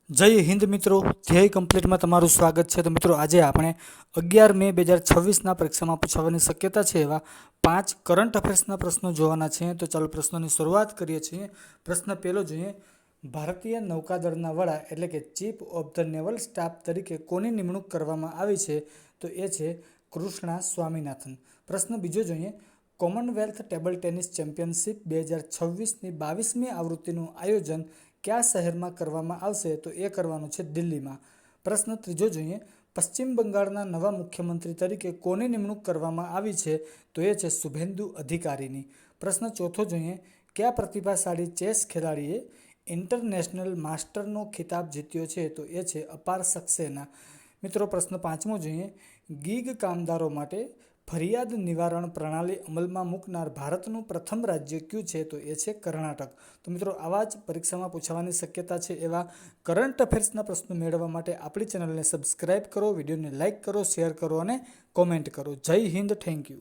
જય હિન્દ મિત્રો, ધ્યેય કમ્પ્લીટમાં તમારું સ્વાગત છે। તો મિત્રો આજે આપણે 11 મે 2026ના પરીક્ષામાં પૂછાવાની શક્યતા છે એવા 5 કરંટ અફેર્સના પ્રશ્નો જોવાના છે। તો ચાલો પ્રશ્નોની શરૂઆત કરીએ છીએ। પ્રશ્ન પહેલો જોઈએ, ભારતીય નૌકાદળના વડા એટલે કે chief of the naval staff તરીકે કોની નિમણૂક કરવામાં આવી છે? તો એ છે કૃષ્ણા સ્વામીનાથન। પ્રશ્ન બીજો જોઈએ, કોમનવેલ્થ ટેબલ ટેનિસ ચેમ્પિયનશિપ 2026ની 22મી આવૃત્તિનું આયોજન કયા શહેરમાં કરવામાં આવશે? તો એ કરવાનું છે દિલ્હીમાં। પ્રશ્ન ત્રીજો જોઈએ, પશ્ચિમ બંગાળના નવા મુખ્યમંત્રી તરીકે કોની નિમણૂક કરવામાં આવી છે? તો એ છે શુભેન્દુ અધિકારીની। પ્રશ્ન ચોથો જોઈએ, કયા પ્રતિભાશાળી ચેસ ખેલાડીએ ઇન્ટરનેશનલ માસ્ટરનો ખિતાબ જીત્યો છે? તો એ છે અપાર સક્સેના। મિત્રો પ્રશ્ન પાંચમો જોઈએ, ગીગ કામદારો માટે ફરિયાદ નિવારણ પ્રણાલી અમલમાં મૂકનાર ભારતનું પ્રથમ રાજ્ય કયું છે? તો એ છે કર્ણાટક। તો મિત્રો આવા જ પરીક્ષામાં પૂછાવાની શક્યતા છે એવા કરંટ અફેર્સના પ્રશ્નો મેળવવા માટે આપણી ચેનલને સબસ્ક્રાઇબ કરો, વિડીયોને લાઇક કરો, શેર કરો અને કોમેન્ટ કરો। જય હિન્દ, થેન્ક યુ।